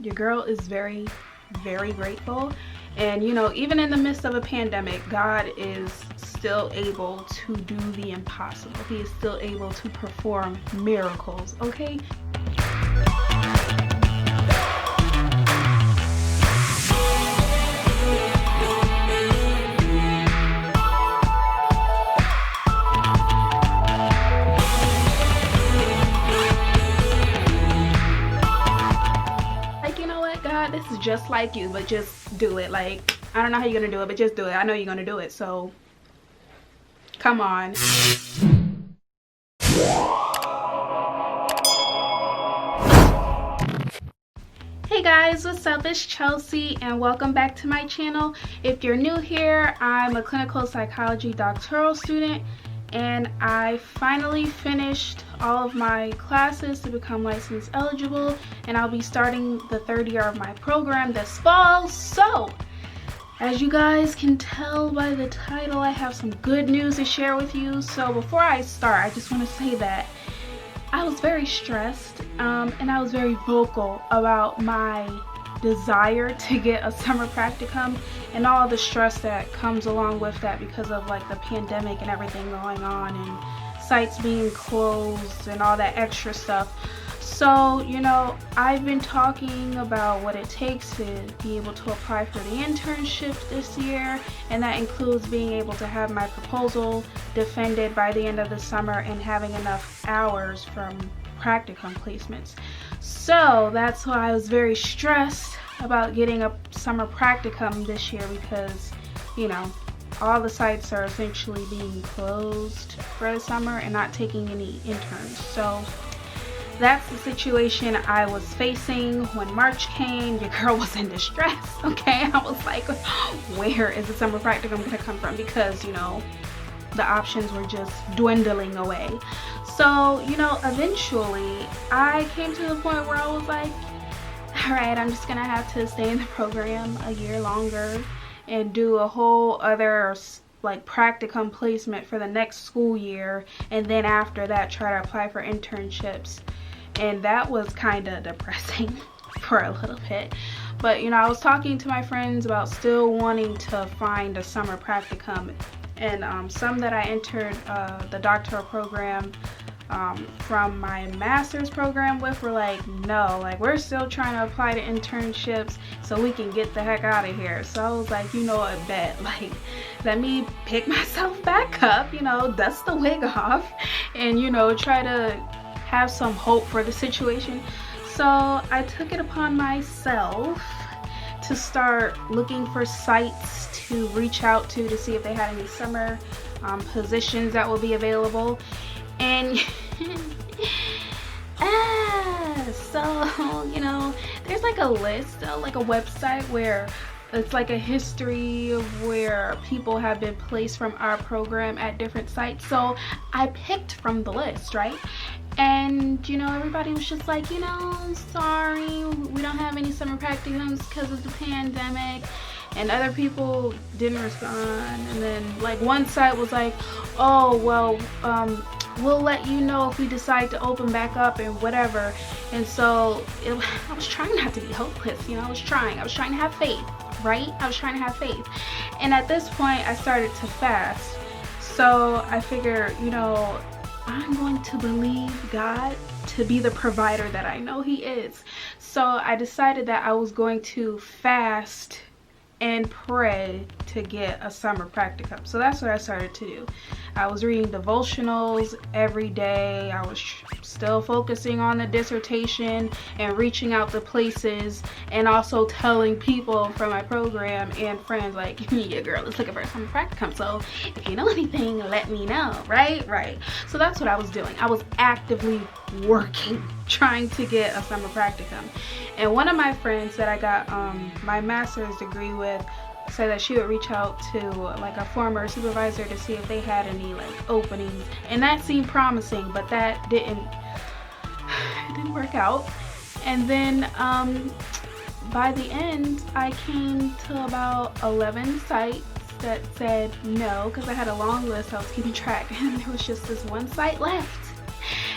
Your girl is very, very grateful. And you know, even in the midst of a pandemic, God is still able to do the impossible. He is still able to perform miracles, okay? This is just like you, but just do it. Like, I don't know how you're gonna do it, but just do it. I know you're gonna do it, so come on. Hey guys, what's up? It's Chelsea and welcome back to my channel. If you're new here, I'm a clinical psychology doctoral student and I finally finished all of my classes to become license eligible, and I'll be starting the third year of my program this fall. So as you guys can tell by the title, I have some good news to share with you. So before I start, I just want to say that I was very stressed and I was very vocal about my desire to get a summer practicum and all the stress that comes along with that because of like the pandemic and everything going on and sites being closed and all that extra stuff. So, you know, I've been talking about what it takes to be able to apply for the internship this year, and that includes being able to have my proposal defended by the end of the summer and having enough hours from practicum placements. So that's why I was very stressed about getting a summer practicum this year because, you know, all the sites are essentially being closed for the summer and not taking any interns. So that's the situation I was facing when March came. Your girl was in distress, okay? I was like, where is the summer practicum gonna come from? Because, you know, the options were just dwindling away. So, you know, eventually I came to the point where I was like, all right, I'm just gonna have to stay in the program a year longer and do a whole other like practicum placement for the next school year, and then after that try to apply for internships. And that was kind of depressing for a little bit. But you know, I was talking to my friends about still wanting to find a summer practicum, and some that I entered the doctoral program from my master's program with were like, no, like we're still trying to apply to internships so we can get the heck out of here. So I was like, you know what, bet, like let me pick myself back up, you know, dust the wig off and, you know, try to have some hope for the situation. So I took it upon myself to start looking for sites to reach out to see if they had any summer positions that will be available. And so, you know, there's like a list, like a website where it's like a history of where people have been placed from our program at different sites. So I picked from the list, right? And you know, everybody was just like, you know, sorry, we don't have any summer practicums because of the pandemic. And other people didn't respond. And then like one site was like, oh well, we'll let you know if we decide to open back up and whatever. And so I was trying not to be hopeless, you know, I was trying to have faith, right? I was trying to have faith. And at this point I started to fast. So I figured, you know, I'm going to believe God to be the provider that I know he is. So I decided that I was going to fast and pray to get a summer practicum. So that's what I started to do. I was reading devotionals every day. I was still focusing on the dissertation and reaching out to places, and also telling people from my program and friends like, yeah, girl is looking for a summer practicum, so if you know anything, let me know, right? So that's what I was doing. I was actively working, trying to get a summer practicum. And one of my friends that I got my master's degree with said that she would reach out to like a former supervisor to see if they had any like openings, and that seemed promising, but that didn't work out. And then by the end I came to about 11 sites that said no, because I had a long list I was keeping track, and there was just this one site left.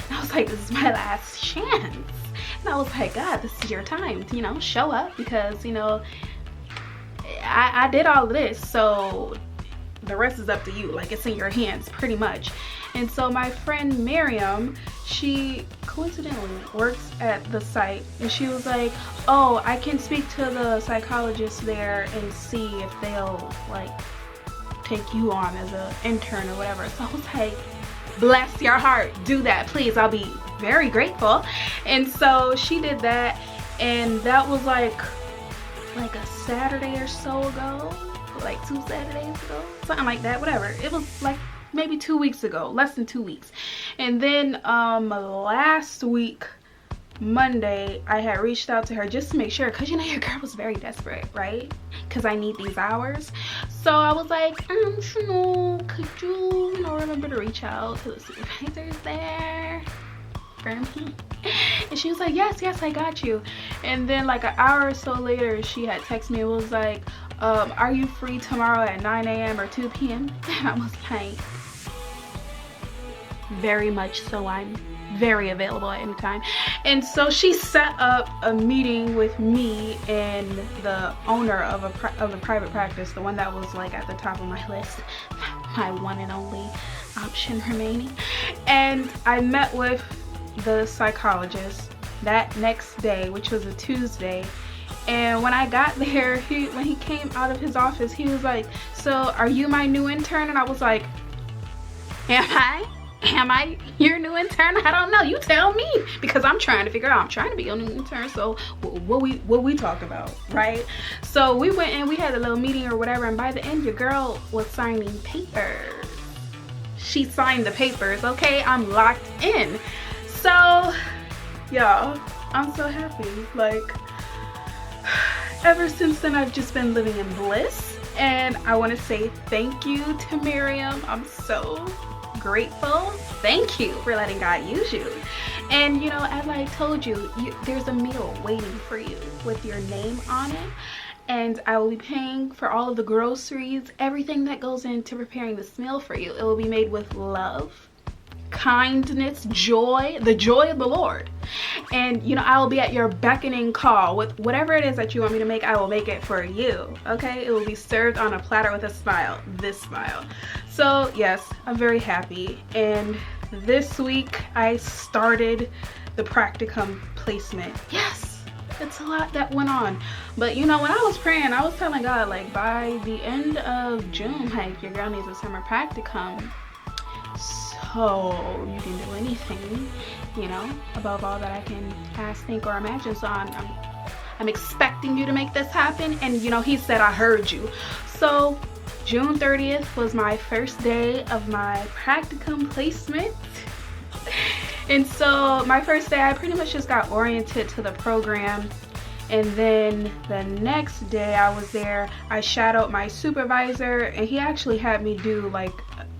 And I was like, this is my last chance. And I was like, God, this is your time to, you know, show up, because, you know, I did all of this, so the rest is up to you. Like, it's in your hands pretty much. And so my friend Miriam, she coincidentally works at the site, and she was like, oh, I can speak to the psychologist there and see if they'll like take you on as an intern or whatever. So I was like, bless your heart, do that please, I'll be very grateful. And so she did that, and that was like a Saturday or so ago, like 2 Saturdays ago, something like that, whatever. It was like maybe 2 weeks ago, less than 2 weeks. And then last week, Monday, I had reached out to her just to make sure, because you know your girl was very desperate, right? Because I need these hours. So I was like, you know, could you know, remember to reach out to the supervisors there for me? And she was like, yes, I got you. And then like an hour or so later, she had texted me and was like, are you free tomorrow at 9 a.m. or 2 p.m? And I was like, very much so, I'm very available at any time. And so she set up a meeting with me and the owner of the private practice, the one that was like at the top of my list, my one and only option remaining. And I met with the psychologist that next day, which was a Tuesday. And when I got there, when he came out of his office, he was like, so are you my new intern? And I was like, am I your new intern? I don't know, you tell me, because I'm trying to figure out, I'm trying to be your new intern, so what we talk about, right? So we went and we had a little meeting or whatever, and by the end your girl was signing papers. She signed the papers, okay? I'm locked in. So y'all, I'm so happy. Like, ever since then I've just been living in bliss, and I want to say thank you to Miriam. I'm so grateful. Thank you for letting God use you. And you know, as I told you, there's a meal waiting for you with your name on it, and I will be paying for all of the groceries, everything that goes into preparing this meal for you. It will be made with love, kindness, joy, the joy of the Lord. And you know, I will be at your beckoning call with whatever it is that you want me to make. I will make it for you, okay? It will be served on a platter with a smile, this smile. So yes, I'm very happy. And this week I started the Practicum placement. Yes, it's a lot that went on, but you know, when I was praying, I was telling God, like, by the end of June, like, your girl needs a summer practicum, so you can do anything, you know, above all that I can ask, think, or imagine. So I'm expecting you to make this happen. And you know, he said, I heard you. So June 30th was my first day of my practicum placement. And so my first day, I pretty much just got oriented to the program. And then the next day I was there, I shadowed my supervisor, and he actually had me do like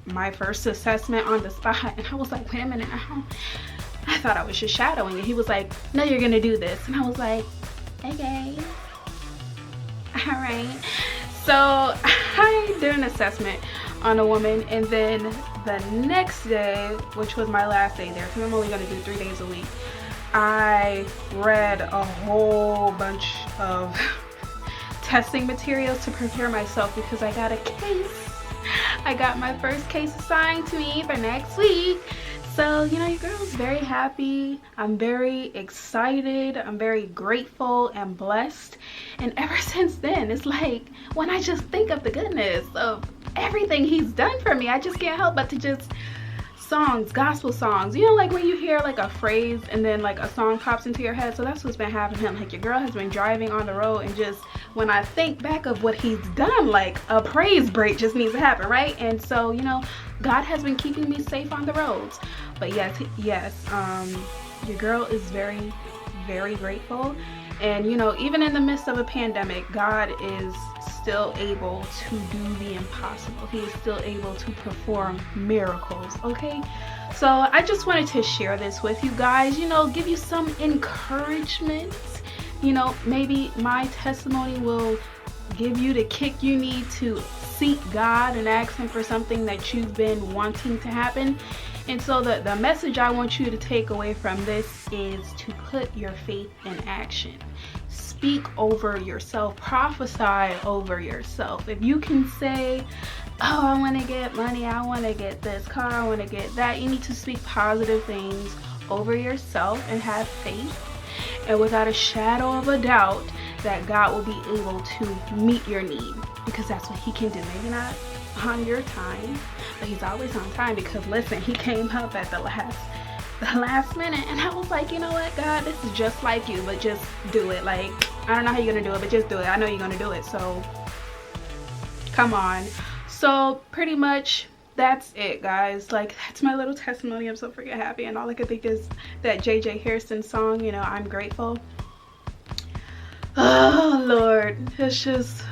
my first assessment on the spot. And I was like, wait a minute, I thought I was just shadowing. And he was like, no, you're gonna do this. And I was like, okay, all right. So I did an assessment on a woman, and then the next day, which was my last day there, because I'm only gonna do 3 days a week, I read a whole bunch of testing materials to prepare myself, because I got a case. I got my first case assigned to me for next week. So, you know, your girl's very happy. I'm very excited. I'm very grateful and blessed. And ever since then, it's like, when I just think of the goodness of everything he's done for me, I just can't help but to just songs, gospel songs, you know, like when you hear like a phrase and then like a song pops into your head. So that's what's been happening. Like, your girl has been driving on the road, and just when I think back of what he's done, like a praise break just needs to happen, right? And so, you know, God has been keeping me safe on the roads. But yes, your girl is very, very grateful. And you know, even in the midst of a pandemic, God is still able to do the impossible. He is still able to perform miracles, okay? So I just wanted to share this with you guys, you know, give you some encouragement. You know, maybe my testimony will give you the kick you need to seek God and ask him for something that you've been wanting to happen. And so the message I want you to take away from this is to put your faith in action. Speak over yourself, prophesy over yourself. If you can say, oh, I want to get money, I want to get this car, I want to get that, you need to speak positive things over yourself and have faith, and without a shadow of a doubt that God will be able to meet your need, because that's what he can do. Maybe not on your time, but he's always on time, because listen, he came up at the last minute, and I was like, you know what, God, this is just like you, but just do it. Like, I don't know how you're gonna do it, but just do it. I know you're gonna do it, so come on. So pretty much that's it, guys. Like, that's my little testimony. I'm so freaking happy, and all I could think is that JJ Harrison song, you know, I'm grateful. Oh Lord, it's just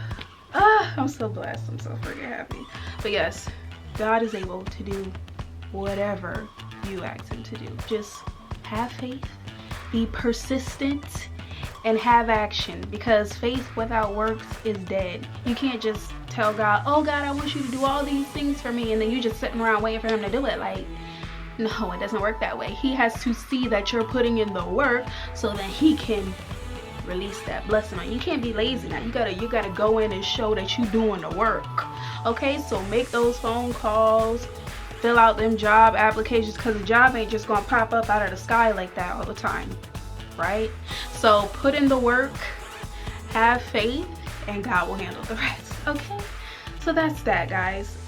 I'm so blessed. I'm so freaking happy. But yes, God is able to do whatever you ask him to do. Just have faith, be persistent, and have action, because faith without works is dead. You can't just tell God, oh God, I want you to do all these things for me, and then you just sitting around waiting for him to do it. Like, no, it doesn't work that way. He has to see that you're putting in the work so that he can release that blessing on you. You can't be lazy now. You gotta go in and show that you're doing the work. Okay, so make those phone calls, fill out them job applications, because the job ain't just gonna pop up out of the sky like that all the time, right? So put in the work, have faith, and God will handle the rest. Okay, so that's that, guys.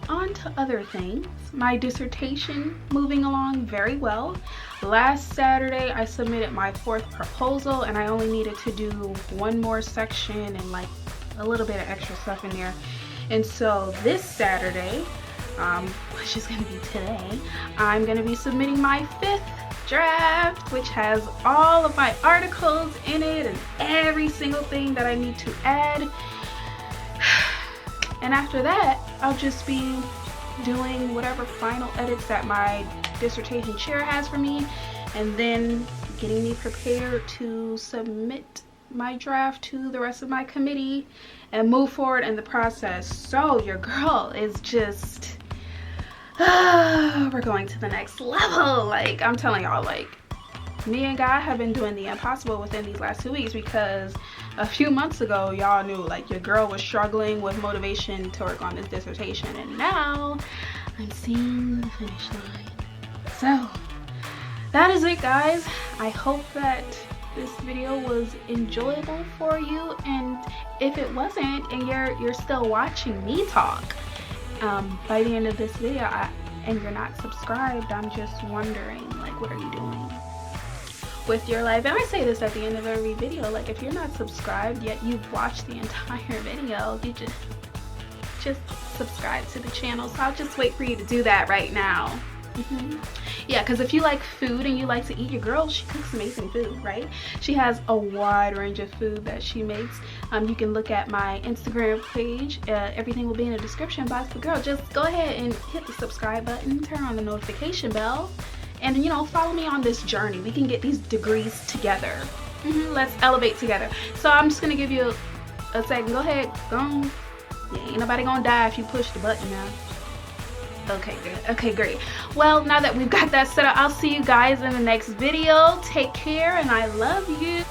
On to other things. My dissertation moving along very well. Last Saturday I submitted my 4th proposal, and I only needed to do one more section and like a little bit of extra stuff in there. And so this Saturday, which is gonna be today, I'm gonna be submitting my 5th draft, which has all of my articles in it and every single thing that I need to add. And after that, I'll just be doing whatever final edits that my dissertation chair has for me, and then getting me prepared to submit my draft to the rest of my committee and move forward in the process. So your girl is just we're going to the next level. Like, I'm telling y'all, like, me and God have been doing the impossible within these last 2 weeks, because a few months ago y'all knew like your girl was struggling with motivation to work on this dissertation, and now I'm seeing the finish line. So that is it, guys. I hope that this video was enjoyable for you, and if it wasn't and you're still watching me talk by the end of this video and you're not subscribed, I'm just wondering, like, what are you doing with your life? And I say this at the end of every video, like, if you're not subscribed yet you've watched the entire video, you just subscribe to the channel. So I'll just wait for you to do that right now. Yeah, because if you like food and you like to eat, your girl, she cooks amazing food, right? She has a wide range of food that she makes. You can look at my Instagram page. Everything will be in the description box. But girl, just go ahead and hit the subscribe button, turn on the notification bell, and, you know, follow me on this journey. We can get these degrees together. Let's elevate together. So I'm just gonna give you a second. Go ahead, go on. Yeah, ain't nobody gonna die if you push the button now. Okay, good. Okay, great. Well, now that we've got that set up, I'll see you guys in the next video. Take care, and I love you.